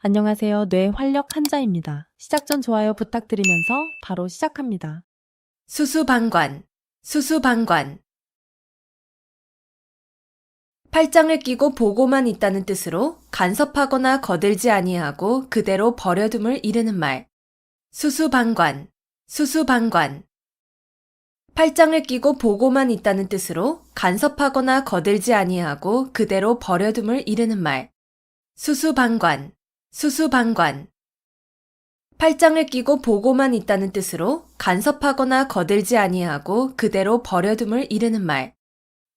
안녕하세요. 뇌 활력 한자입니다. 시작 전 좋아요 부탁드리면서 바로 시작합니다. 수수방관, 수수방관. 팔짱을 끼고 보고만 있다는 뜻으로 간섭하거나 거들지 아니하고 그대로 버려둠을 이르는 말. 수수방관, 수수방관. 팔짱을 끼고 보고만 있다는 뜻으로 간섭하거나 거들지 아니하고 그대로 버려둠을 이르는 말. 수수방관, 수수방관. 팔짱을 끼고 보고만 있다는 뜻으로 간섭하거나 거들지 아니하고 그대로 버려둠을 이르는 말.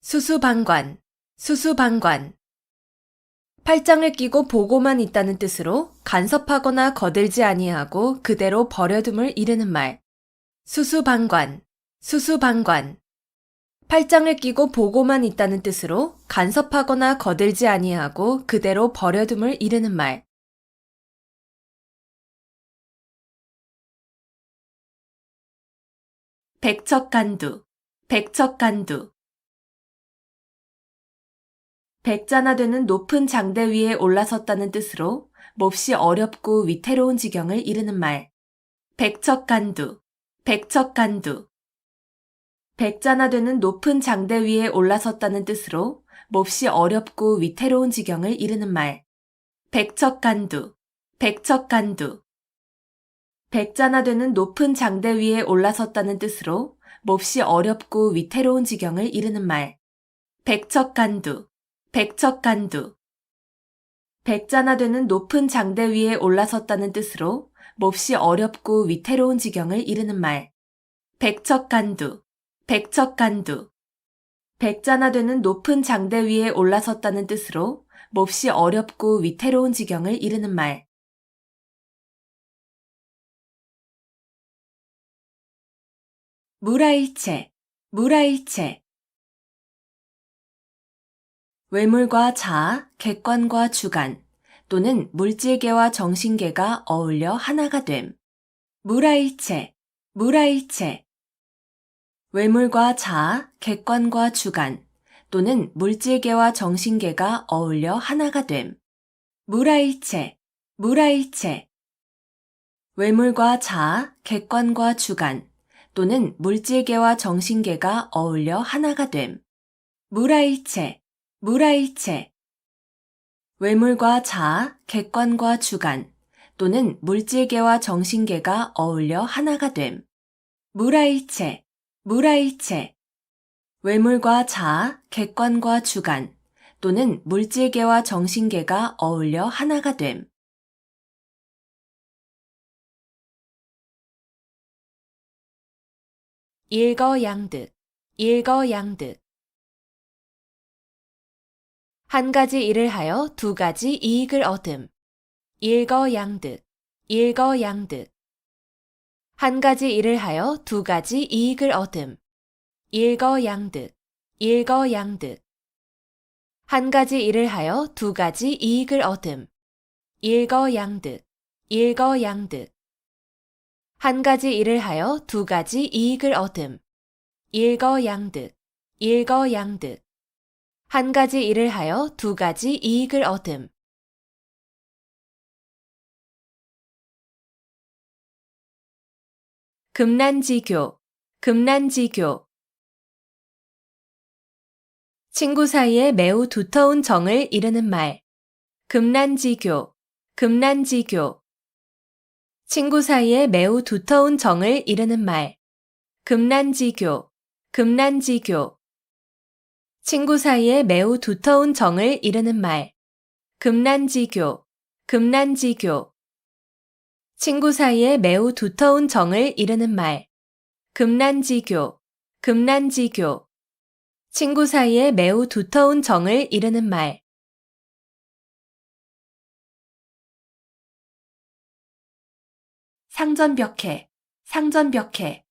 수수방관, 수수방관. 팔짱을 끼고 보고만 있다는 뜻으로 간섭하거나 거들지 아니하고 그대로 버려둠을 이르는 말. 수수방관, 수수방관. 팔짱을 끼고 보고만 있다는 뜻으로 간섭하거나 거들지 아니하고 그대로 버려둠을 이르는 말. 백척간두, 백척간두. 백자나 되는 높은 장대 위에 올라섰다는 뜻으로 몹시 어렵고 위태로운 지경을 이르는 말. 백척간두, 백척간두. 백자나 되는 높은 장대 위에 올라섰다는 뜻으로 몹시 어렵고 위태로운 지경을 이르는 말. 백척간두, 백척간두. 백자나 되는 높은 장대 위에 올라섰다는 뜻으로 몹시 어렵고 위태로운 지경을 이르는 말. 백척간두, 백척간두. 백자나 되는 높은 장대 위에 올라섰다는 뜻으로 몹시 어렵고 위태로운 지경을 이르는 말. 백척간두, 백척간두. 백자나 되는 높은 장대 위에 올라섰다는 뜻으로 몹시 어렵고 위태로운 지경을 이르는 말. 무라일체, 무라일체. 외물과 자아, 객관과 주관, 또는 물질계와 정신계가 어울려 하나가 됨. 무라일체, 무라일체. 외물과 자아, 객관과 주관, 또는 물질계와 정신계가 어울려 하나가 됨. 무라일체, 무라일체. 외물과 자아, 객관과 주관, 또는 물질계와 정신계가 어울려 하나가 됨. 무라일체, 무라일체. 외물과 자아, 객관과 주관, 또는 물질계와 정신계가 어울려 하나가 됨. 무라일체, 무라일체. 외물과 자아, 객관과 주관, 또는 물질계와 정신계가 어울려 하나가 됨. 일거양득, 일거양득. 한 가지 일을 하여 두 가지 이익을 얻음. 일거양득, 일거양득. 한 가지 일을 하여 두 가지 이익을 얻음. 일거양득, 일거양득. 한 가지 일을 하여 두 가지 이익을 얻음. 일거양득, 일거양득. 한 가지 일을 하여 두 가지 이익을 얻음. 일거양득, 일거양득. 한 가지 일을 하여 두 가지 이익을 얻음. 금난지교, 금난지교. 친구 사이에 매우 두터운 정을 이르는 말. 금난지교, 금난지교. 친구 사이에 매우 두터운 정을 이르는 말. 금난지교, 금난지교. 친구 사이에 매우 두터운 정을 이르는 말. 금난지교, 금난지교. 친구 사이에 매우 두터운 정을 이르는 말. 금난지교, 금난지교. 친구 사이에 매우 두터운 정을 이르는 말. 상전벽해, 상전벽해.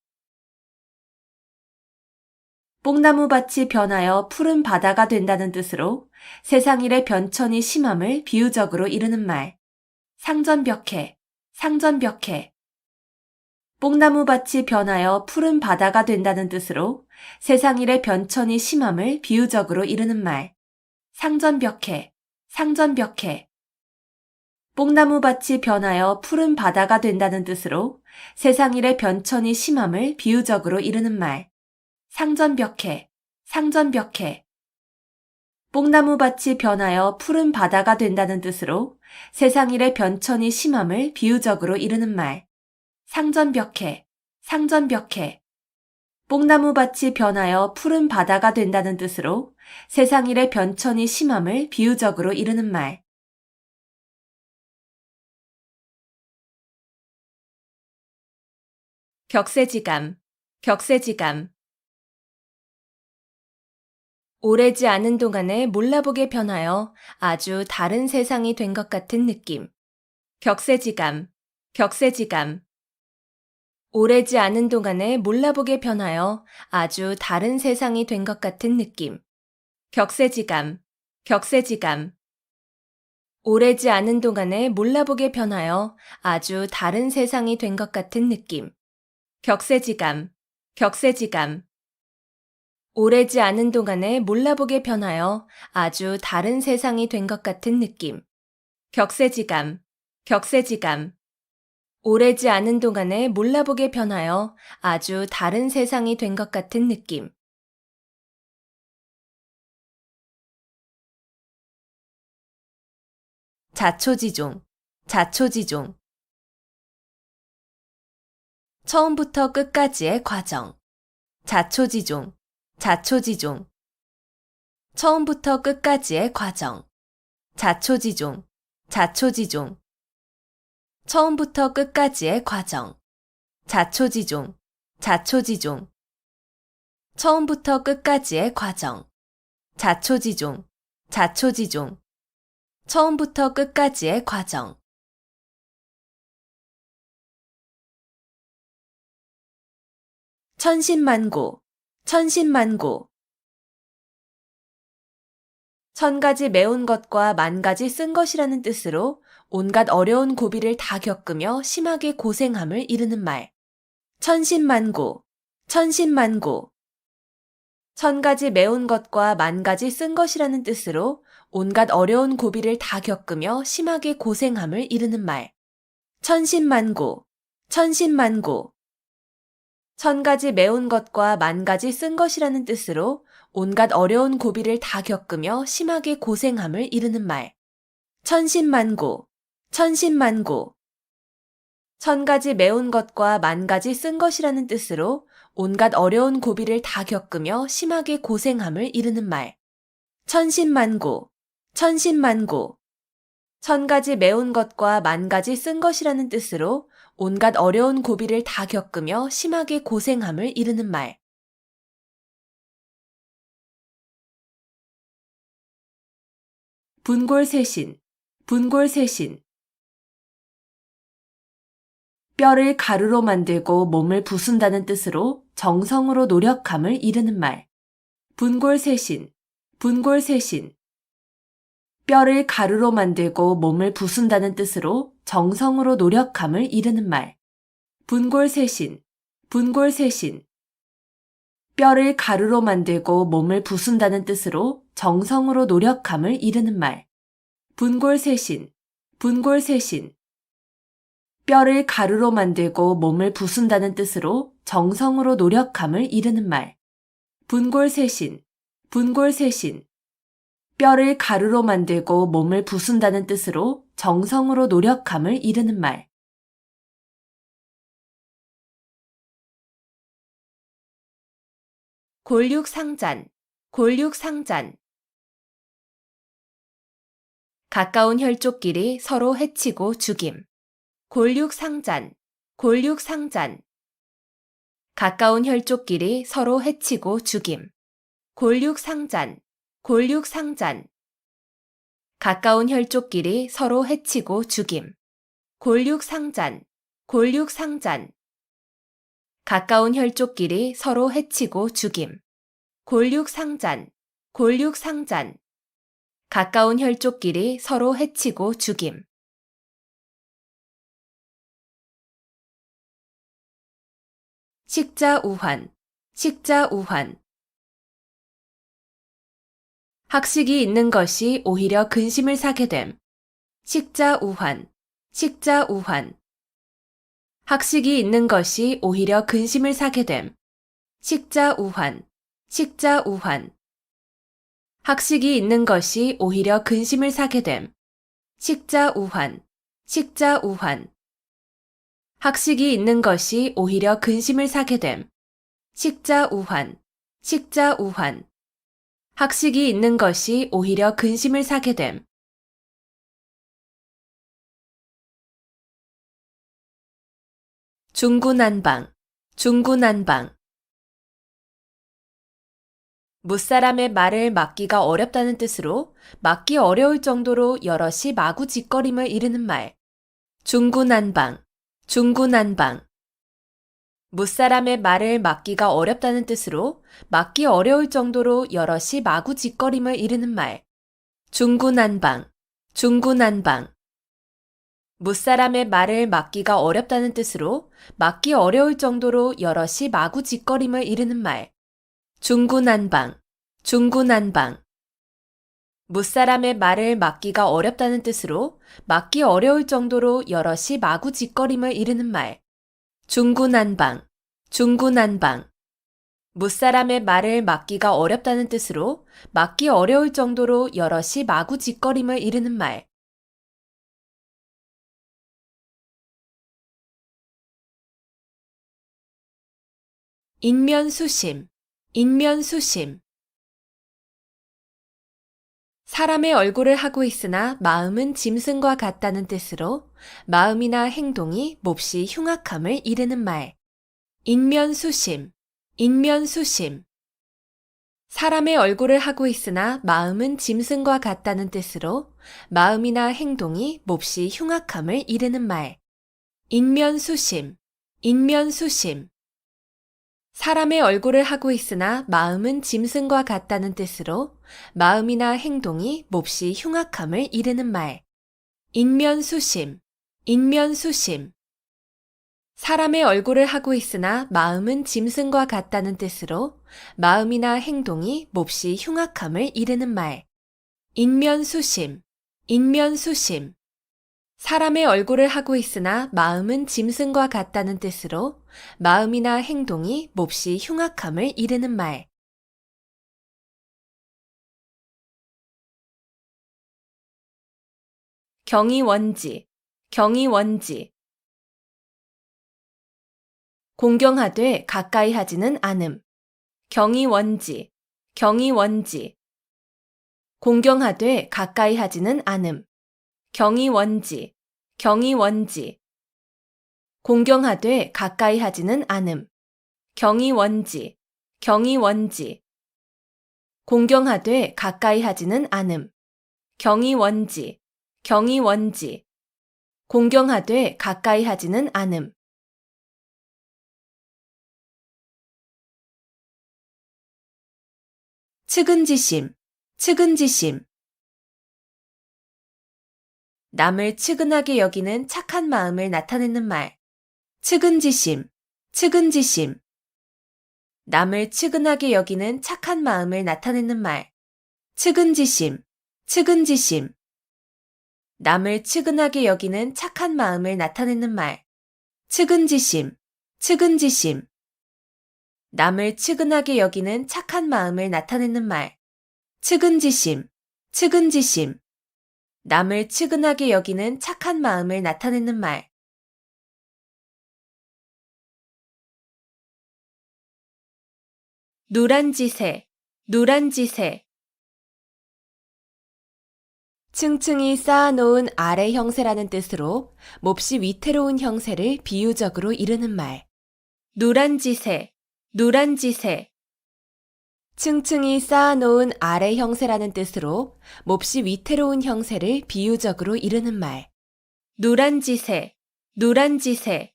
뽕나무밭이 변하여 푸른 바다가 된다는 뜻으로 세상 일의 변천이 심함을 비유적으로 이르는 말. 상전벽해, 상전벽해. 뽕나무밭이 변하여 푸른 바다가 된다는 뜻으로 세상 일의 변천이 심함을 비유적으로 이르는 말. 상전벽해, 상전벽해. 뽕나무밭이 변하여 푸른 바다가 된다는 뜻으로 세상 일의 변천이 심함을 비유적으로 이르는 말. 상전벽해, 상전벽해. 뽕나무밭이 변하여 푸른 바다가 된다는 뜻으로 세상 일의 변천이 심함을 비유적으로 이르는 말. 상전벽해, 상전벽해. 뽕나무밭이 변하여 푸른 바다가 된다는 뜻으로 세상 일의 변천이 심함을 비유적으로 이르는 말. 격세지감, 격세지감. 오래지 않은 동안에 몰라보게 변하여 아주 다른 세상이 된 것 같은 느낌. 격세지감, 격세지감. 오래지 않은 동안에 몰라보게 변하여 아주 다른 세상이 된 것 같은 느낌. 격세지감, 격세지감. 오래지 않은 동안에 몰라보게 변하여 아주 다른 세상이 된 것 같은 느낌. 격세지감, 격세지감. 오래지 않은 동안에 몰라보게 변하여 아주 다른 세상이 된 것 같은 느낌. 격세지감, 격세지감. 오래지 않은 동안에 몰라보게 변하여 아주 다른 세상이 된 것 같은 느낌. 자초지종, 자초지종. 처음부터 끝까지의 과정. 자초지종, 자초지종. 처음부터 끝까지의 과정. 자초지종, 자초지종. 처음부터 끝까지의 과정. 자초지종, 자초지종. 처음부터 끝까지의 과정. 자초지종, 자초지종. 처음부터 끝까지의 과정. 천신만고, 천신만고. 천 가지 매운 것과 만 가지 쓴 것이라는 뜻으로 온갖 어려운 고비를 다 겪으며 심하게 고생함을 이르는 말. 천신만고, 천신만고. 천 가지 매운 것과 만 가지 쓴 것이라는 뜻으로 온갖 어려운 고비를 다 겪으며 심하게 고생함을 이르는 말. 천신만고, 천신만고. 천 가지 매운 것과 만 가지 쓴 것이라는 뜻으로 온갖 어려운 고비를 다 겪으며 심하게 고생함을 이르는 말. 천신만고, 천신만고. 천 가지 매운 것과 만 가지 쓴 것이라는 뜻으로 온갖 어려운 고비를 다 겪으며 심하게 고생함을 이르는 말. 천신만고, 천신만고. 천 가지 매운 것과 만 가지 쓴 것이라는 뜻으로 온갖 어려운 고비를 다 겪으며 심하게 고생함을 이르는 말. 분골쇄신, 분골쇄신. 뼈를 가루로 만들고 몸을 부순다는 뜻으로 정성으로 노력함을 이르는 말. 분골쇄신, 분골쇄신. 뼈를 가루로 만들고 몸을 부순다는 뜻으로 정성으로 노력함을 이르는 말. 분골쇄신, 분골쇄신. 뼈를 가루로 만들고 몸을 부순다는 뜻으로 정성으로 노력함을 이르는 말. 분골쇄신, 분골쇄신. 뼈를 가루로 만들고 몸을 부순다는 뜻으로 정성으로 노력함을 이르는 말. 분골쇄신, 분골쇄신. 뼈를 가루로 만들고 몸을 부순다는 뜻으로 정성으로 노력함을 이르는 말. 골육상잔, 골육상잔. 가까운 혈족끼리 서로 해치고 죽임. 골육상잔, 골육상잔. 가까운 혈족끼리 서로 해치고 죽임. 골육상잔, 골육상잔. 가까운 혈족끼리 서로 해치고 죽임. 골육상잔, 골육상잔. 가까운 혈족끼리 서로 해치고 죽임. 골육상잔, 골육상잔. 가까운 혈족끼리 서로 해치고 죽임. 식자우환, 식자우환. 학식이 있는 것이 오히려 근심을 사게 됨. 식자우환, 식자우환. 학식이 있는 것이 오히려 근심을 사게 됨. 식자우환, 식자우환. 학식이 있는 것이 오히려 근심을 사게 됨. 식자우환, 식자우환. 학식이 있는 것이 오히려 근심을 사게 됨. 식자우환, 식자우환. 학식이 있는 것이 오히려 근심을 사게 됨. 중구난방, 중구난방. 무사람의 말을 막기가 어렵다는 뜻으로 막기 어려울 정도로 여럿이 마구짓거림을 이르는 말. 중구난방, 중구난방. 무사람의 말을 막기가 어렵다는 뜻으로 막기 어려울 정도로 여럿이 마구짓거림을 이르는 말. 중구난방, 중구난방. 무사람의 말을 막기가 어렵다는 뜻으로 막기 어려울 정도로 여럿이 마구짓거림을 이르는 말. 중구난방, 중구난방. 무사람의 말을 막기가 어렵다는 뜻으로 막기 어려울 정도로 여럿이 마구짓거림을 이르는 말. 중구난방, 중구난방. 무사람의 말을 막기가 어렵다는 뜻으로 막기 어려울 정도로 여럿이 마구짓거림을 이르는 말. 인면수심, 인면수심. 사람의 얼굴을 하고 있으나 마음은 짐승과 같다는 뜻으로 마음이나 행동이 몹시 흉악함을 이르는 말. 인면수심, 인면수심. 사람의 얼굴을 하고 있으나 마음은 짐승과 같다는 뜻으로 마음이나 행동이 몹시 흉악함을 이르는 말. 인면수심, 인면수심. 사람의 얼굴을 하고 있으나 마음은 짐승과 같다는 뜻으로 마음이나 행동이 몹시 흉악함을 이르는 말. 인면수심, 인면수심. 사람의 얼굴을 하고 있으나 마음은 짐승과 같다는 뜻으로 마음이나 행동이 몹시 흉악함을 이르는 말. 인면수심, 인면수심. 사람의 얼굴을 하고 있으나 마음은 짐승과 같다는 뜻으로 마음이나 행동이 몹시 흉악함을 이르는 말. 경이원지, 경이원지. 공경하되 가까이 하지는 않음. 경이원지, 경이원지. 공경하되 가까이 하지는 않음. 경이원지, 경이원지. 공경하되 가까이 하지는 않음. 경이원지, 경이원지. 공경하되 가까이 하지는 않음. 경이원지, 경이원지. 공경하되 가까이 하지는 않음. 측은지심, 측은지심. 남을 측은하게 여기는 착한 마음을 나타내는 말. 측은지심, 측은지심. 남을 측은하게 여기는 착한 마음을 나타내는 말. 측은지심, 측은지심. 남을 측은하게 여기는 착한 마음을 나타내는 말. 측은지심, 측은지심. 남을 측은하게 여기는 착한 마음을 나타내는 말. 측은지심, 측은지심. 남을 측은하게 여기는 착한 마음을 나타내는 말. 누란지새, 누란지새. 층층이 쌓아놓은 아래 형세라는 뜻으로 몹시 위태로운 형세를 비유적으로 이르는 말. 누란지새, 누란지새. 층층이 쌓아놓은 아래 형세라는 뜻으로 몹시 위태로운 형세를 비유적으로 이르는 말. 누란지새, 누란지새.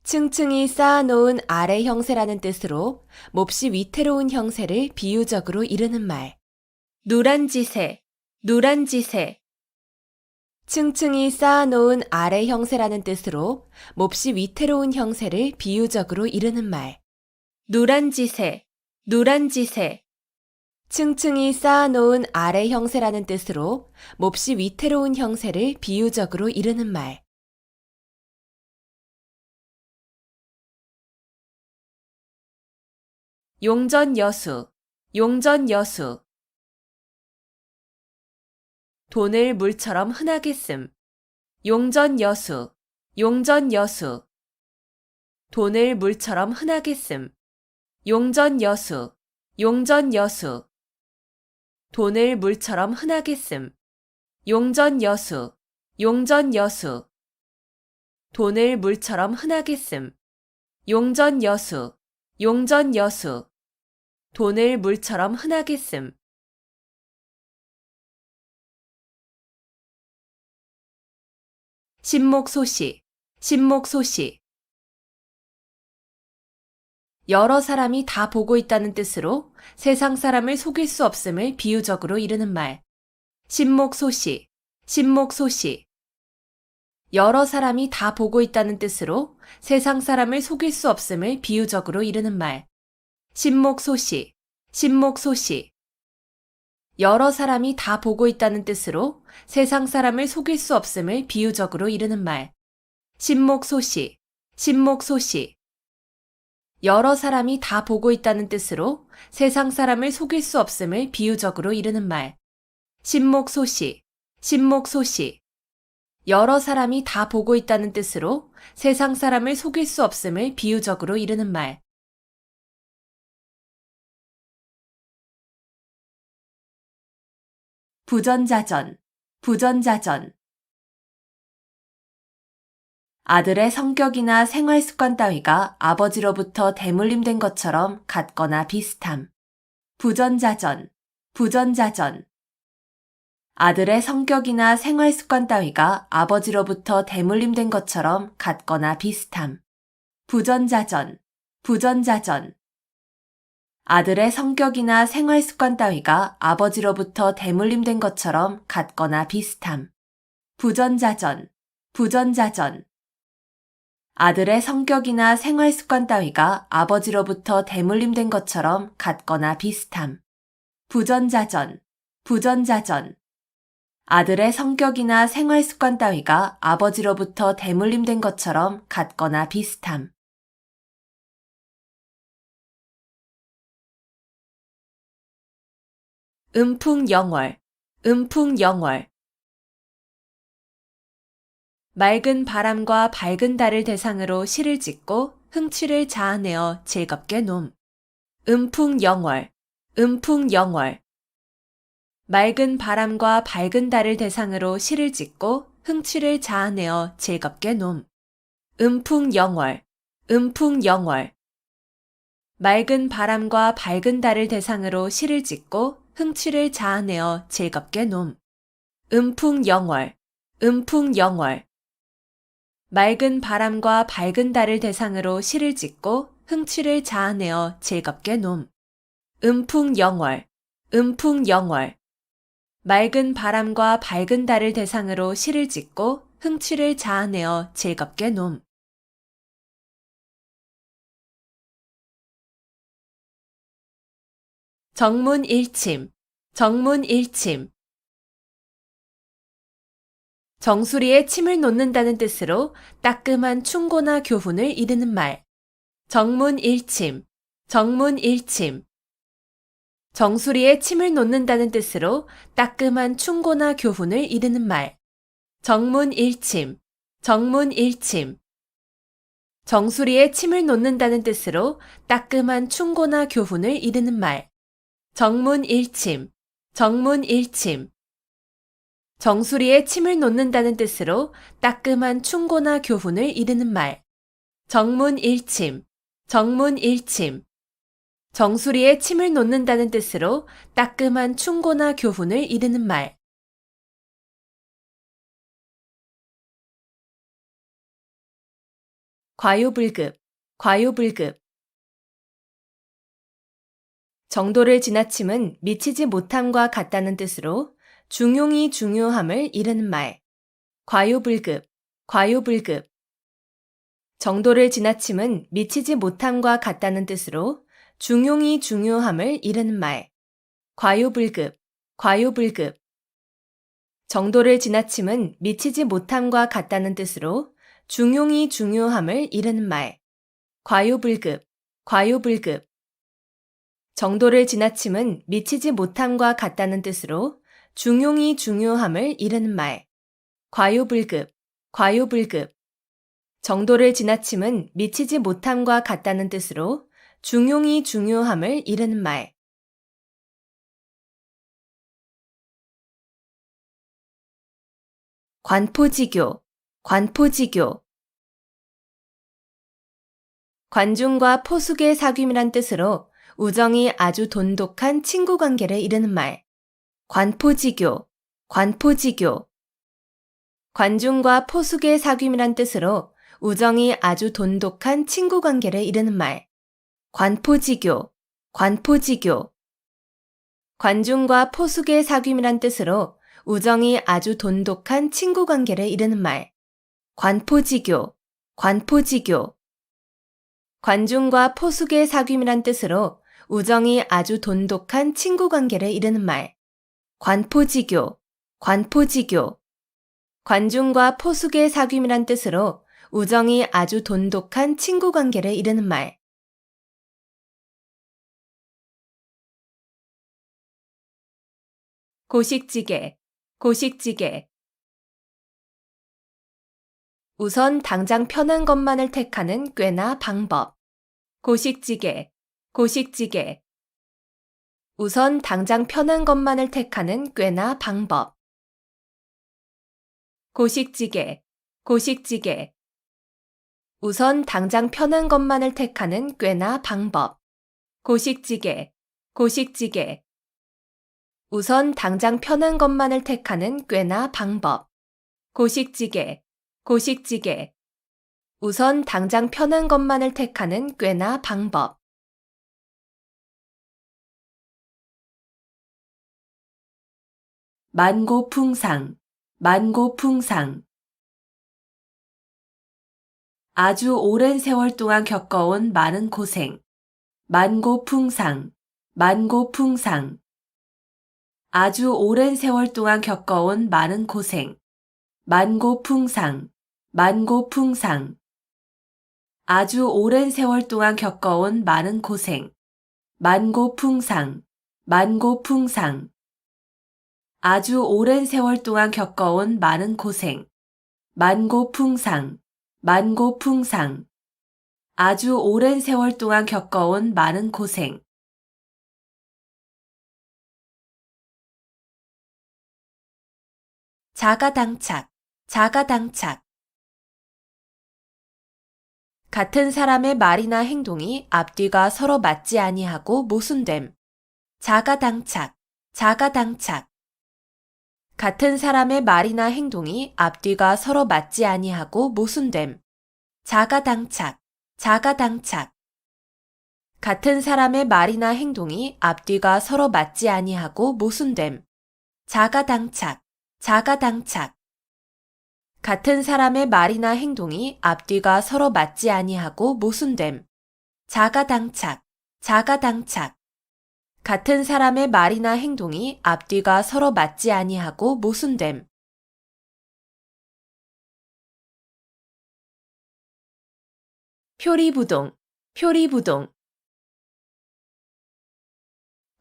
층층이 쌓아놓은 아래 형세라는 뜻으로 몹시 위태로운 형세를 비유적으로 이르는 말. 누란지새, 누란지새. 층층이 쌓아놓은 아래 형세라는 뜻으로 몹시 위태로운 형세를 비유적으로 이르는 말. 누란지새, 누란지새. 층층이 쌓아놓은 아래 형세라는 뜻으로 몹시 위태로운 형세를 비유적으로 이르는 말. 용전여수, 용전여수. 돈을 물처럼 흔하게 씀. 용전여수, 용전여수. 돈을 물처럼 흔하게 씀. 용전여수, 용전여수. 돈을 물처럼 흔하게 씀. 용전여수, 용전여수. 돈을 물처럼 흔하게 씀. 용전여수, 용전여수. 돈을 물처럼 흔하게 씀. 신목소시, 신목소시. 여러 사람이 다 보고 있다는 뜻으로 세상 사람을 속일 수 없음을 비유적으로 이르는 말. 신목소시, 신목소시. 여러 사람이 다 보고 있다는 뜻으로 세상 사람을 속일 수 없음을 비유적으로 이르는 말. 신목소시, 신목소시. 여러 사람이 다 보고 있다는 뜻으로 세상 사람을 속일 수 없음을 비유적으로 이르는 말. 신목소시, 신목소시. 여러 사람이 다 보고 있다는 뜻으로 세상 사람을 속일 수 없음을 비유적으로 이르는 말. 신목소시, 신목소시. 여러 사람이 다 보고 있다는 뜻으로 세상 사람을 속일 수 없음을 비유적으로 이르는 말. 부전자전, 부전자전. 아들의 성격이나 생활 습관 따위가 아버지로부터 대물림된 것처럼 같거나 비슷함. 부전자전, 부전자전. 아들의 성격이나 생활 습관 따위가 아버지로부터 대물림된 것처럼 같거나 비슷함. 부전자전, 부전자전. 아들의 성격이나 생활 습관 따위가 아버지로부터 대물림된 것처럼 같거나 비슷함. 부전자전, 부전자전. 아들의 성격이나 생활 습관 따위가 아버지로부터 대물림된 것처럼 같거나 비슷함. 부전자전, 부전자전. 아들의 성격이나 생활 습관 따위가 아버지로부터 대물림된 것처럼 같거나 비슷함. 음풍영월, 음풍영월. 맑은 바람과 밝은 달을 대상으로 시를 짓고 흥취를 자아내어 즐겁게 놈. 음풍영월, 음풍영월. 맑은 바람과 밝은 달을 대상으로 시를 짓고 흥취를 자아내어 즐겁게 놈. 음풍영월, 음풍영월. 맑은 바람과 밝은 달을 대상으로 시를 짓고 흥취를 자아내어 즐겁게 놈. 음풍영월, 음풍영월. 맑은 바람과 밝은 달을 대상으로 시를 짓고 흥취를 자아내어 즐겁게 놈. 음풍영월, 음풍영월. 맑은 바람과 밝은 달을 대상으로 시를 짓고 흥취를 자아내어 즐겁게 놈. 정문일침, 정문일침. 정수리에 침을 놓는다는 뜻으로 따끔한 충고나 교훈을 이르는 말. 정문일침, 정문일침. 정수리에 침을 놓는다는 뜻으로 따끔한 충고나 교훈을 이르는 말. 정문일침, 정문일침. 정수리에 침을 놓는다는 뜻으로 따끔한 충고나 교훈을 이르는 말. 정문일침, 정문일침. 정수리에 침을 놓는다는 뜻으로 따끔한 충고나 교훈을 이르는 말. 정문일침, 정문일침. 정수리에 침을 놓는다는 뜻으로 따끔한 충고나 교훈을 이르는 말. 과요불급, 과요불급. 정도를 지나침은 미치지 못함과 같다는 뜻으로 중용이 중요함을 이르는 말. 과요불급, 과요불급. 정도를 지나침은 미치지 못함과 같다는 뜻으로 중용이 중요함을 이르는 말. 과유불급, 과유불급. 정도를 지나침은 미치지 못함과 같다는 뜻으로 중용이 중요함을 이르는 말. 과유불급, 과유불급. 정도를 지나침은 미치지 못함과 같다는 뜻으로 중용이 중요함을 이르는 말. 과유불급, 과유불급. 정도를 지나침은 미치지 못함과 같다는 뜻으로 중용이 중요함을 이르는 말. 관포지교, 관포지교. 관중과 포숙의 사귐이란 뜻으로 우정이 아주 돈독한 친구 관계를 이르는 말. 관포지교, 관포지교. 관중과 포숙의 사귐이란 뜻으로 우정이 아주 돈독한 친구 관계를 이르는 말. 관포지교, 관포지교. 관중과 포숙의 사귐이란 뜻으로 우정이 아주 돈독한 친구 관계를 이르는 말. 관포지교, 관포지교. 관중과 포숙의 사귐이란 뜻으로 우정이 아주 돈독한 친구 관계를 이르는 말. 관포지교, 관포지교. 관중과 포숙의 사귐이란 뜻으로 우정이 아주 돈독한 친구 관계를 이르는 말. 고식지게, 고식지게. 우선 당장 편한 것만을 택하는 꾀나 방법. 고식지게, 고식지게. 우선 당장 편한 것만을 택하는 꾀나 방법. 고식지게, 고식지게. 우선 당장 편한 것만을 택하는 꾀나 방법. 고식지게, 고식지게. 우선 당장 편한 것만을 택하는 꾀나 방법. 고식지게, 고식지게. 우선 당장 편한 것만을 택하는 꾀나 방법. 만고풍상, 만고풍상. 아주 오랜 세월 동안 겪어온 많은 고생. 만고풍상, 만고풍상. 아주 오랜 세월 동안 겪어온 많은 고생. 만고풍상, 만고풍상. 아주 오랜 세월 동안 겪어온 많은 고생. 만고풍상, 만고풍상. 아주 오랜 세월 동안 겪어온 많은 고생. 만고풍상, 만고풍상. 아주 오랜 세월 동안 겪어온 많은 고생. 자가당착, 자가당착. 같은 사람의 말이나 행동이 앞뒤가 서로 맞지 아니하고 모순됨. 자가당착, 자가당착. 같은 사람의 말이나 행동이 앞뒤가 서로 맞지 아니하고 모순됨. 자가당착, 자가당착. 같은 사람의 말이나 행동이 앞뒤가 서로 맞지 아니하고 모순됨. 자가당착, 자가당착. 같은 사람의 말이나 행동이 앞뒤가 서로 맞지 아니하고 모순됨. 자가당착, 자가당착. 같은 사람의 말이나 행동이 앞뒤가 서로 맞지 아니하고 모순됨. 표리부동, 표리부동.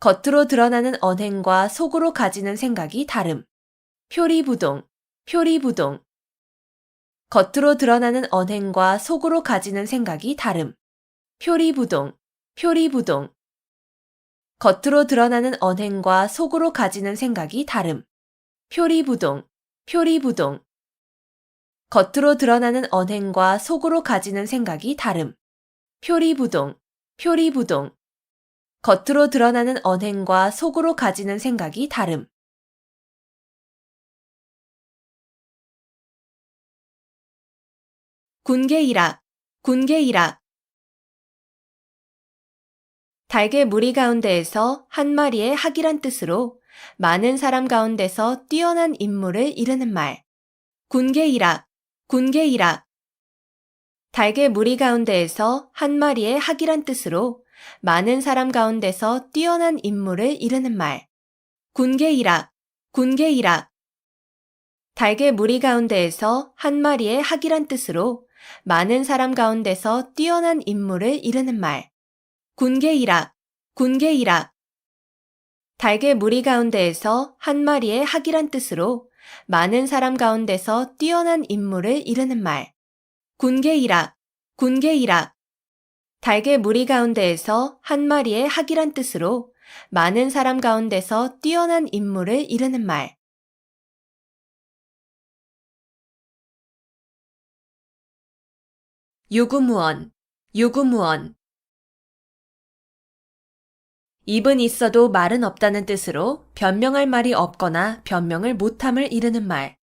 겉으로 드러나는 언행과 속으로 가지는 생각이 다름. 표리부동, 표리부동. 겉으로 드러나는 언행과 속으로 가지는 생각이 다름. 표리부동, 표리부동. 겉으로 드러나는 언행과 속으로 가지는 생각이 다름. 표리부동, 표리부동. 겉으로 드러나는 언행과 속으로 가지는 생각이 다름. 표리부동, 표리부동. 겉으로 드러나는 언행과 속으로 가지는 생각이 다름. 군계일학, 군계일학. 달개 무리 가운데에서 한 마리의 학이란 뜻으로 많은 사람 가운데서 뛰어난 인물을 이르는 말. 군계일학, 군계일학. 달개 무리 가운데에서 한 마리의 학이란 뜻으로 많은 사람 가운데서 뛰어난 인물을 이르는 말. 군계일학, 군계일학. 닭의 무리 가운데에서 한 마리의 학이란 뜻으로 많은 사람 가운데서 뛰어난 인물을 이르는 말. 군계일학, 군계일학. 닭의 무리 가운데에서 한 마리의 학이란 뜻으로 많은 사람 가운데서 뛰어난 인물을 이르는 말. 군계일학, 군계일학. 닭의 무리 가운데에서 한 마리의 학이란 뜻으로 많은 사람 가운데서 뛰어난 인물을 이르는 말. 유구무원, 유구무원. 입은 있어도 말은 없다는 뜻으로 변명할 말이 없거나 변명을 못함을 이르는 말.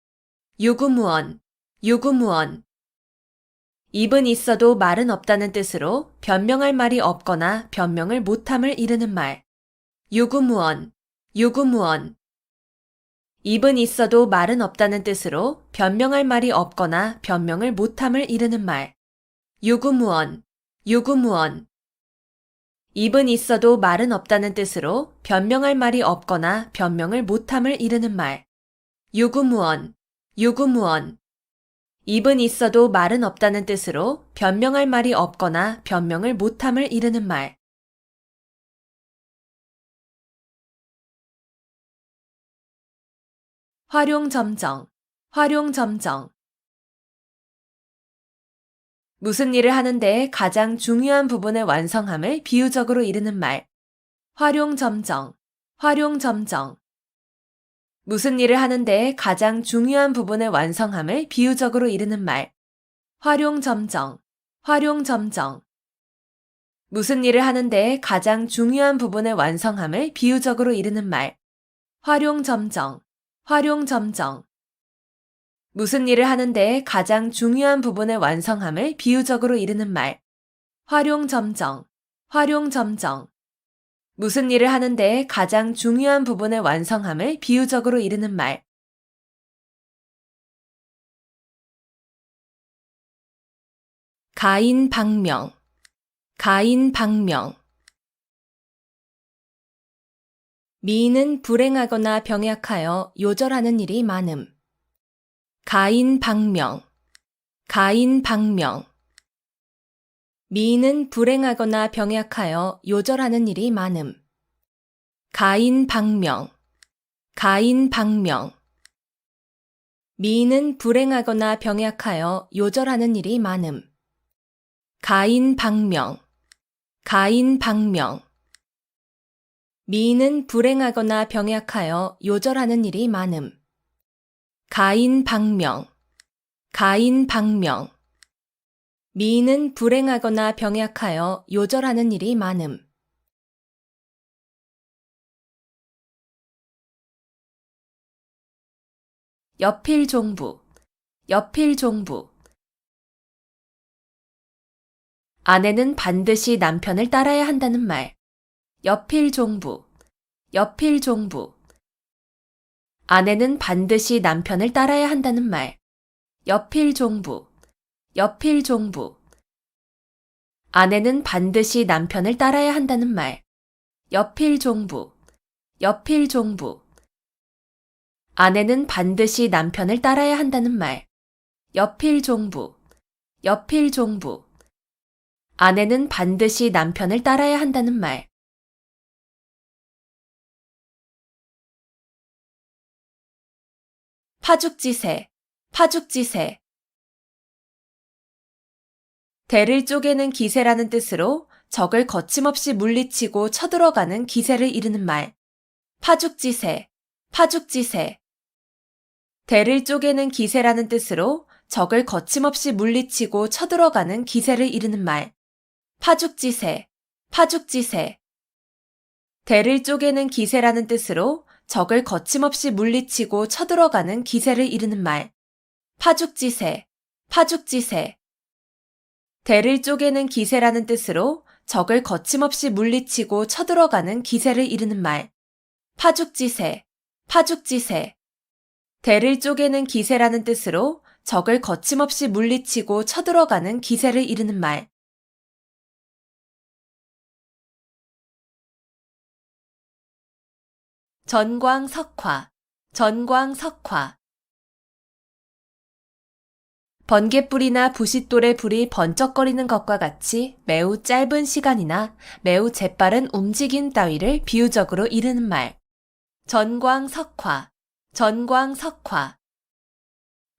유구무원, 유구무원. 입은 있어도 말은 없다는 뜻으로 변명할 말이 없거나 변명을 못함을 이르는 말. 유구무원, 유구무원. 입은 있어도 말은 없다는 뜻으로 변명할 말이 없거나 변명을 못함을 이르는 말. 유구무원, 유구무원. 입은 있어도 말은 없다는 뜻으로 변명할 말이 없거나 변명을 못함을 이르는 말. 유구무원, 유구무원. 입은 있어도 말은 없다는 뜻으로 변명할 말이 없거나 변명을 못함을 이르는 말. 활용점정, 활용점정. 무슨 일을 하는데 가장 중요한 부분의 완성함을 비유적으로 이르는 말. 활용점정, 활용점정. 무슨 일을 하는데 가장 중요한 부분의 완성함을 비유적으로 이르는 말. 활용점정, 활용점정. 무슨 일을 하는데 가장 중요한 부분의 완성함을 비유적으로 이르는 말. 활용점정, 활용점정. 무슨 일을 하는데 가장 중요한 부분의 완성함을 비유적으로 이르는 말. 활용점정, 활용점정. 무슨 일을 하는데 가장 중요한 부분의 완성함을 비유적으로 이르는 말. 가인방명, 가인방명. 미인은 불행하거나 병약하여 요절하는 일이 많음. 가인방명, 가인방명. 미인은 불행하거나 병약하여 요절하는 일이 많음. 가인방명, 가인방명. 미인은 불행하거나 병약하여 요절하는 일이 많음. 가인방명, 가인방명. 미인은 불행하거나 병약하여 요절하는 일이 많음. 가인방명, 가인방명. 미인은 불행하거나 병약하여 요절하는 일이 많음. 여필종부, 여필종부. 아내는 반드시 남편을 따라야 한다는 말. 여필종부, 여필종부. 아내는 반드시 남편을 따라야 한다는 말. 여필종부, 여필종부. 아내는 반드시 남편을 따라야 한다는 말. 여필종부, 여필종부. 아내는 반드시 남편을 따라야 한다는 말. 여필종부, 여필종부. 아내는 반드시 남편을 따라야 한다는 말. 파죽지세, 파죽지세. 대를 쪼개는 기세라는 뜻으로 적을 거침없이 물리치고 쳐들어가는 기세를 이르는 말. 파죽지세, 파죽지세. 대를 쪼개는 기세라는 뜻으로 적을 거침없이 물리치고 쳐들어가는 기세를 이르는 말. 파죽지세, 파죽지세. 대를 쪼개는 기세라는 뜻으로 적을 거침없이 물리치고 쳐들어가는 기세를 이르는 말. 파죽지세, 파죽지세. 대를 쪼개는 기세라는 뜻으로 적을 거침없이 물리치고 쳐들어가는 기세를 이르는 말. 파죽지세, 파죽지세. 대를 쪼개는 기세라는 뜻으로 적을 거침없이 물리치고 쳐들어가는 기세를 이르는 말. 전광석화, 전광석화. 번갯불이나 부싯돌의 불이 번쩍거리는 것과 같이 매우 짧은 시간이나 매우 재빠른 움직임 따위를 비유적으로 이르는 말. 전광석화, 전광석화.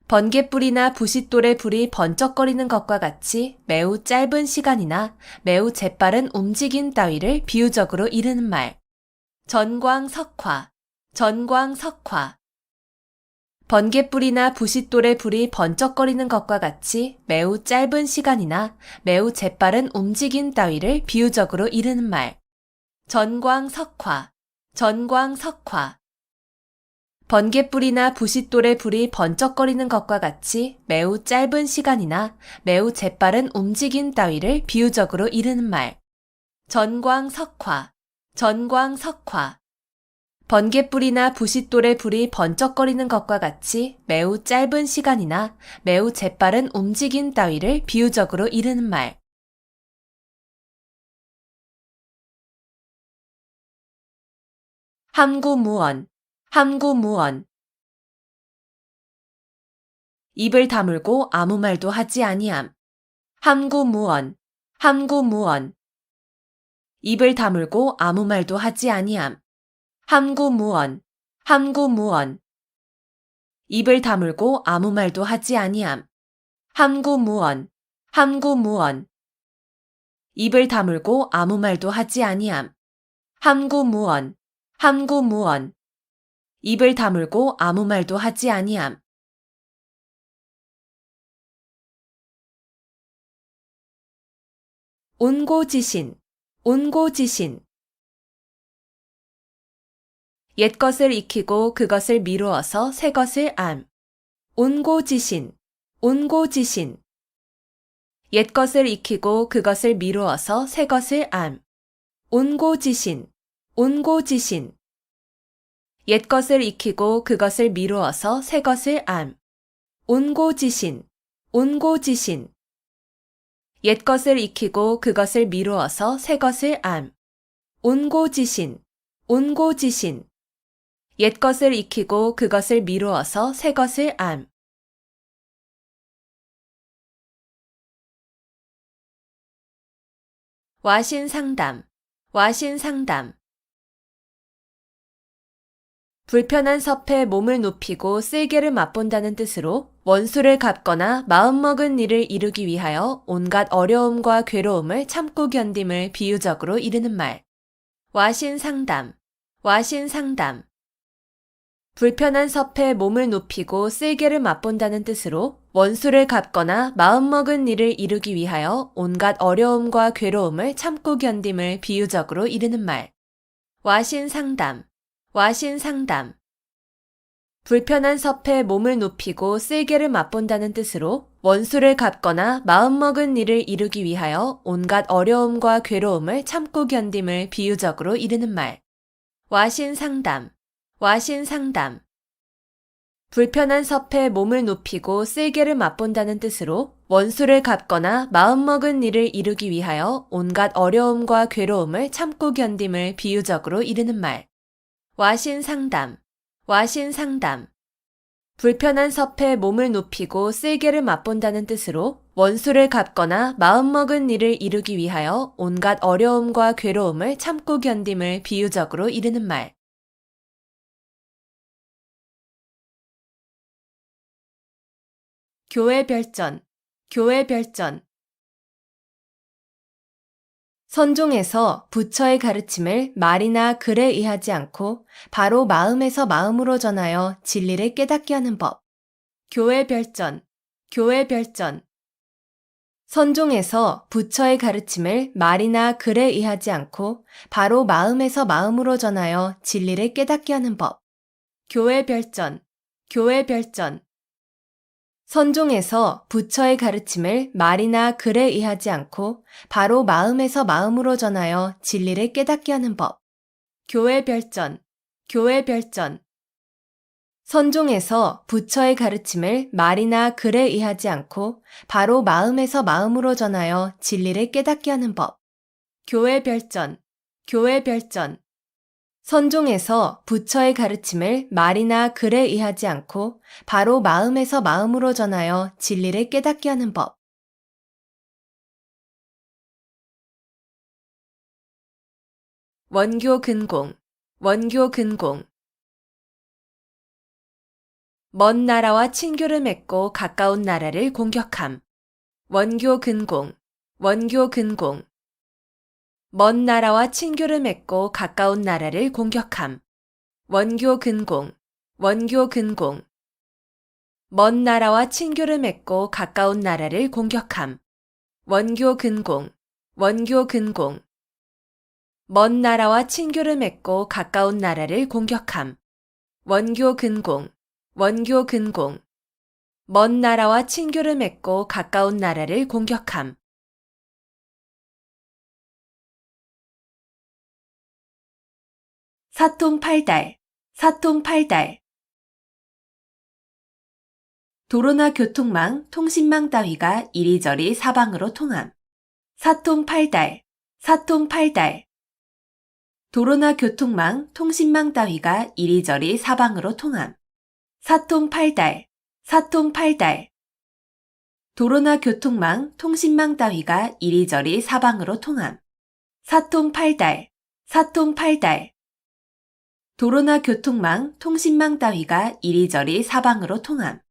번갯불이나 부싯돌의 불이 번쩍거리는 것과 같이 매우 짧은 시간이나 매우 재빠른 움직임 따위를 비유적으로 이르는 말. 전광석화, 전광석화. 번갯불이나 부싯돌의 불이 번쩍거리는 것과 같이 매우 짧은 시간이나 매우 재빠른 움직임 따위를 비유적으로 이르는 말. 전광석화, 전광석화. 번갯불이나 부싯돌의 불이 번쩍거리는 것과 같이 매우 짧은 시간이나 매우 재빠른 움직임 따위를 비유적으로 이르는 말. 전광석화, 전광석화. 번갯불이나 부싯돌의 불이 번쩍거리는 것과 같이 매우 짧은 시간이나 매우 재빠른 움직임 따위를 비유적으로 이르는 말. 함구무언, 함구무언. 입을 다물고 아무 말도 하지 아니함. 함구무언, 함구무언. 입을 다물고 아무 말도 하지 아니함. 함구무언, 함구무언. 입을 다물고 아무 말도 하지 아니함. 함구무언, 함구무언. 입을 다물고 아무 말도 하지 아니함. 함구무언, 함구무언. 입을 다물고 아무 말도 하지 아니함. 온고지신, 온고지신. 옛것을 익히고 그것을 미루어서 새것을 암. 온고지신, 온고지신. 옛것을 익히고 그것을 미루어서 새것을 암. 온고지신, 온고지신. 옛것을 익히고 그것을 미루어서 새것을 암. 온고지신, 온고지신. 옛것을 익히고 그것을 미루어서 새것을 암. 온고지신, 온고지신. 옛것을 익히고 그것을 미루어서 새것을 암. 와신상담, 와신상담. 불편한 섭에 몸을 눕히고 쓸개를 맛본다는 뜻으로 원수를 갚거나 마음먹은 일을 이루기 위하여 온갖 어려움과 괴로움을 참고 견딤을 비유적으로 이르는 말. 와신상담, 와신상담. 불편한 섭에 몸을 눕히고 쓸개를 맛본다는 뜻으로 원수를 갚거나 마음먹은 일을 이루기 위하여 온갖 어려움과 괴로움을 참고 견딤을 비유적으로 이르는 말. 와신상담, 와신상담. 불편한 섭에 몸을 눕히고 쓸개를 맛본다는 뜻으로 원수를 갚거나 마음먹은 일을 이루기 위하여 온갖 어려움과 괴로움을 참고 견딤을 비유적으로 이르는 말. 와신상담, 와신상담. 불편한 섭에 몸을 눕히고 쓸개를 맛본다는 뜻으로 원수를 갚거나 마음먹은 일을 이루기 위하여 온갖 어려움과 괴로움을 참고 견딤을 비유적으로 이르는 말. 와신상담, 와신상담. 불편한 섭에 몸을 눕히고 쓸개를 맛본다는 뜻으로 원수를 갚거나 마음먹은 일을 이루기 위하여 온갖 어려움과 괴로움을 참고 견딤을 비유적으로 이르는 말. 교회별전, 교회별전. 선종에서 부처의 가르침을 말이나 글에 의하지 않고 바로 마음에서 마음으로 전하여 진리를 깨닫게 하는 법. 교회별전, 교회별전. 선종에서 부처의 가르침을 말이나 글에 의하지 않고 바로 마음에서 마음으로 전하여 진리를 깨닫게 하는 법. 교회별전, 교회별전. 선종에서 부처의 가르침을 말이나 글에 의하지 않고 바로 마음에서 마음으로 전하여 진리를 깨닫게 하는 법. 교회별전, 교회별전. 선종에서 부처의 가르침을 말이나 글에 의하지 않고 바로 마음에서 마음으로 전하여 진리를 깨닫게 하는 법. 교회별전, 교회별전. 선종에서 부처의 가르침을 말이나 글에 의하지 않고 바로 마음에서 마음으로 전하여 진리를 깨닫게 하는 법. 원교 근공, 원교 근공. 먼 나라와 친교를 맺고 가까운 나라를 공격함. 원교 근공, 원교 근공. 먼 나라와 친교를 맺고 가까운 나라를 공격함. 원교 근공, 원교 근공. 먼 나라와 친교를 맺고 가까운 나라를 공격함. 원교 근공, 원교 근공. 먼 나라와 친교를 맺고 가까운 나라를 공격함. 원교 근공, 원교 근공. 먼 나라와 친교를 맺고 가까운 나라를 공격함. 사통팔달, 사통팔달. 도로나 교통망, 통신망 따위가 이리저리 사방으로 통함. 사통팔달, 사통팔달. 도로나 교통망, 통신망 따위가 이리저리 사방으로 통함. 사통팔달, 사통팔달. 도로나 교통망, 통신망 따위가 이리저리 사방으로 통함. 사통팔달, 사통팔달. 도로나 교통망, 통신망 따위가 이리저리 사방으로 통함.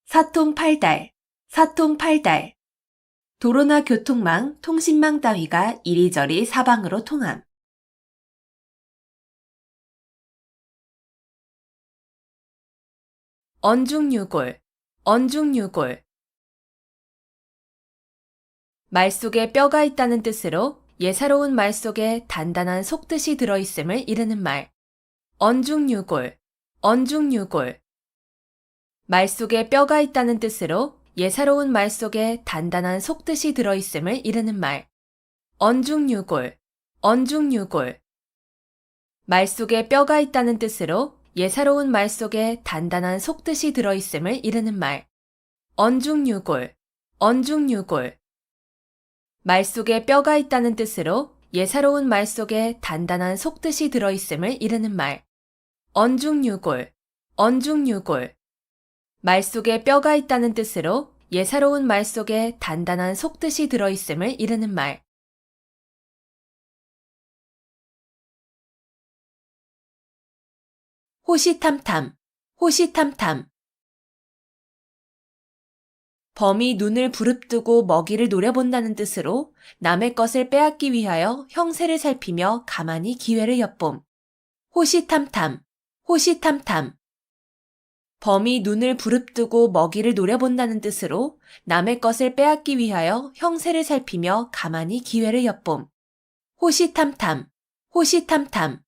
사통팔달, 사통팔달. 도로나 교통망, 통신망 따위가 이리저리 사방으로 통함. 언중유골, 언중유골. 말 속에 뼈가 있다는 뜻으로 예사로운 말 속에 단단한 속뜻이 들어있음을 이르는 말. 언중유골, 언중유골. 말 속에 뼈가 있다는 뜻으로 예사로운 말 속에 단단한 속뜻이 들어있음을 이르는 말. 언중유골, 언중유골. 말 속에 뼈가 있다는 뜻으로 예사로운 말 속에 단단한 속뜻이 들어있음을 이르는 말. 언중유골, 언중유골. 말 속에 뼈가 있다는 뜻으로 예사로운 말 속에 단단한 속뜻이 들어있음을 이르는 말. 언중유골, 언중유골. 말 속에 뼈가 있다는 뜻으로 예사로운 말 속에 단단한 속뜻이 들어있음을 이르는 말. 호시탐탐, 호시탐탐. 범이 눈을 부릅뜨고 먹이를 노려본다는 뜻으로 남의 것을 빼앗기 위하여 형세를 살피며 가만히 기회를 엿봄. 호시탐탐, 호시탐탐. 범이 눈을 부릅뜨고 먹이를 노려본다는 뜻으로 남의 것을 빼앗기 위하여 형세를 살피며 가만히 기회를 엿봄. 호시탐탐, 호시탐탐.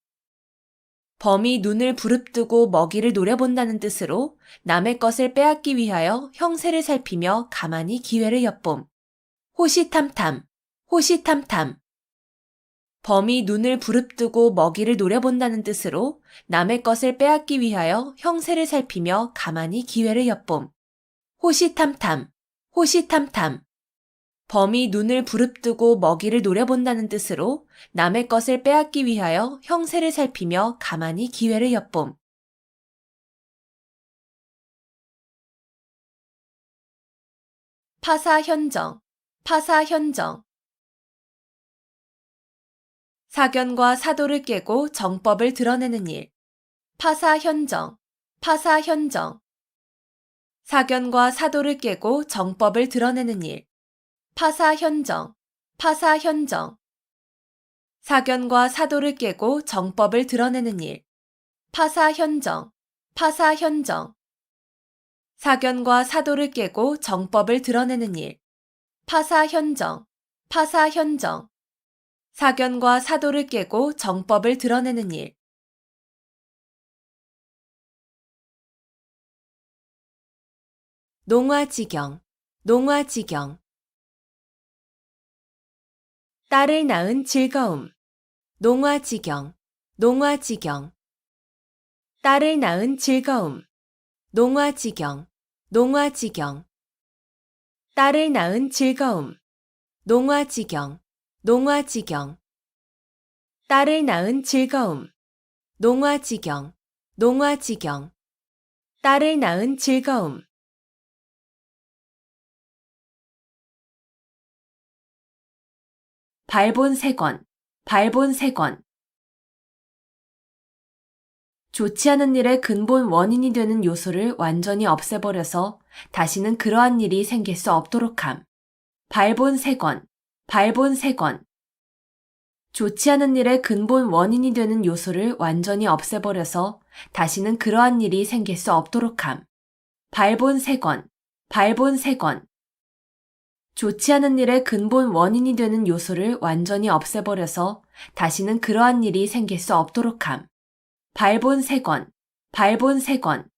범이 눈을 부릅뜨고 먹이를 노려본다는 뜻으로 남의 것을 빼앗기 위하여 형세를 살피며 가만히 기회를 엿봄. 호시탐탐, 호시탐탐. 범이 눈을 부릅뜨고 먹이를 노려본다는 뜻으로 남의 것을 빼앗기 위하여 형세를 살피며 가만히 기회를 엿봄. 호시탐탐, 호시탐탐. 범이 눈을 부릅뜨고 먹이를 노려본다는 뜻으로 남의 것을 빼앗기 위하여 형세를 살피며 가만히 기회를 엿봄. 파사현정, 파사현정. 사견과 사도를 깨고 정법을 드러내는 일. 파사현정, 파사현정. 사견과 사도를 깨고 정법을 드러내는 일. 파사현정, 파사현정. 사견과 사도를 깨고 정법을 드러내는 일. 파사현정, 파사현정. 사견과 사도를 깨고 정법을 드러내는 일. 파사현정, 파사현정. 사견과 사도를 깨고 정법을 드러내는 일. 농화지경, 농화지경. 딸을 낳은 즐거움. 농화지경, 농화지경. 딸을 낳은 즐거움. 농화지경, 농화지경. 딸을 낳은 즐거움. 농화지경, 농화지경. 딸을 낳은 즐거움. 농화지경, 농화지경. 딸을 낳은 즐거움. 발본색원, 발본색원. 좋지 않은 일의 근본 원인이 되는 요소를 완전히 없애버려서 다시는 그러한 일이 생길 수 없도록 함. 발본색원, 발본색원. 좋지 않은 일의 근본 원인이 되는 요소를 완전히 없애버려서 다시는 그러한 일이 생길 수 없도록 함. 발본색원, 발본색원. 좋지 않은 일의 근본 원인이 되는 요소를 완전히 없애버려서 다시는 그러한 일이 생길 수 없도록 함. 발본색원, 발본색원.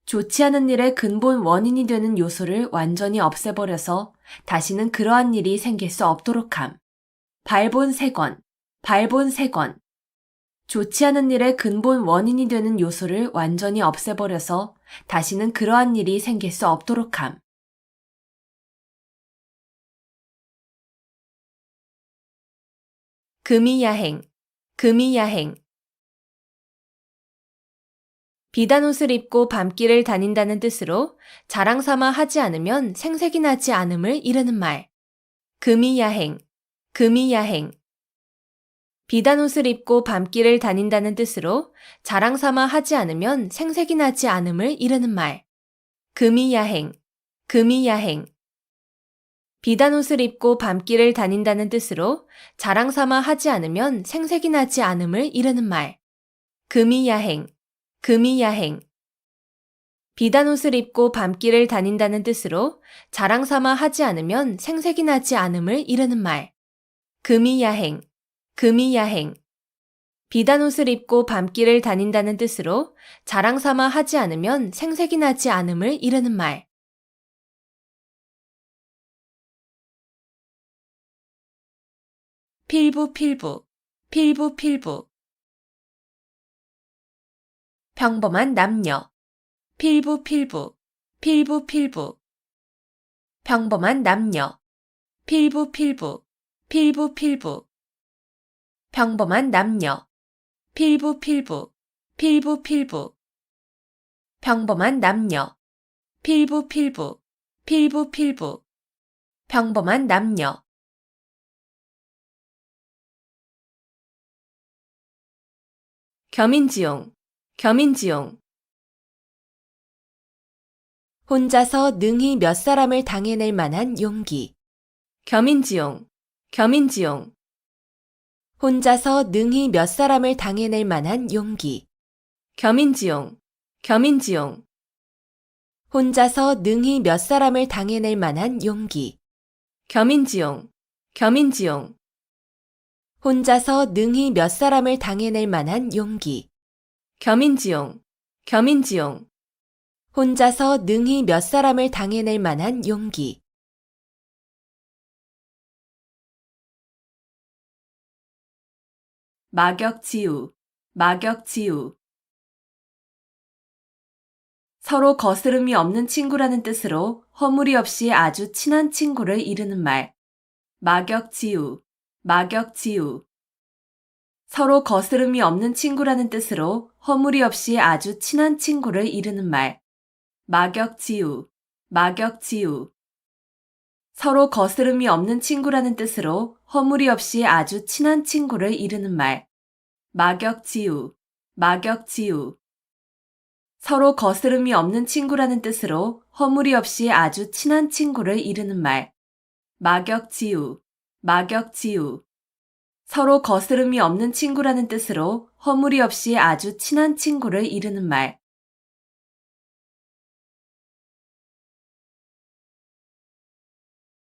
좋지 않은 일의 근본 원인이 되는 요소를 완전히 없애버려서 다시는 그러한 일이 생길 수 없도록 함. 발본색원, 발본색원. 좋지 않은 일의 근본 원인이 되는 요소를 완전히 없애버려서 다시는 그러한 일이 생길 수 없도록 함. 금이야행, 금이야행. 비단 옷을 입고 밤길을 다닌다는 뜻으로 자랑 삼아 하지 않으면 생색이 나지 않음을 이르는 말. 금이야행, 금이야행. 비단 옷을 입고 밤길을 다닌다는 뜻으로 자랑 삼아 하지 않으면 생색이 나지 않음을 이르는 말. 금이야행, 금이야행. 비단 옷을 입고 밤길을 다닌다는 뜻으로 자랑 삼아 하지 않으면 생색이 나지 않음을 이르는 말. 금이야행, 금이야행. 비단 옷을 입고 밤길을 다닌다는 뜻으로 자랑 삼아 하지 않으면 생색이 나지 않음을 이르는 말. 금이야행, 금이야행. 비단 옷을 입고 밤길을 다닌다는 뜻으로 자랑 삼아 하지 않으면 생색이 나지 않음을 이르는 말. 필부, 필부, 필부, 필부. 평범한 남녀. 필부, 필부, 필부, 필부. 평범한 남녀. 필부, 필부, 필부, 필부. 평범한 남녀. 필부, 필부, 필부, 필부. 평범한 남녀. 필부, 필부, 필부, 필부. 평범한 남녀. 겸인지용, 겸인지용. 혼자서 능히 몇 사람을 당해낼 만한 용기. 겸인지용, 겸인지용. 혼자서 능히 몇 사람을 당해낼 만한 용기. 겸인지용, 겸인지용. 혼자서 능히 몇 사람을 당해낼 만한 용기. 겸인지용, 겸인지용. 혼자서 능히 몇 사람을 당해낼 만한 용기. 겸인지용, 겸인지용. 혼자서 능히 몇 사람을 당해낼 만한 용기. 막역지우, 막역지우. 서로 거스름이 없는 친구라는 뜻으로 허물이 없이 아주 친한 친구를 이르는 말. 막역지우, 막역지우. 서로 거스름이 없는 친구라는 뜻으로 허물이 없이 아주 친한 친구를 이르는 말. 막역지우, 막역지우. 서로 거스름이 없는 친구라는 뜻으로 허물이 없이 아주 친한 친구를 이르는 말. 막역지우, 막역지우. 서로 거스름이 없는 친구라는 뜻으로 허물이 없이 아주 친한 친구를 이르는 말. 막역지우, 막역지우. 서로 거스름이 없는 친구라는 뜻으로 허물이 없이 아주 친한 친구를 이르는 말.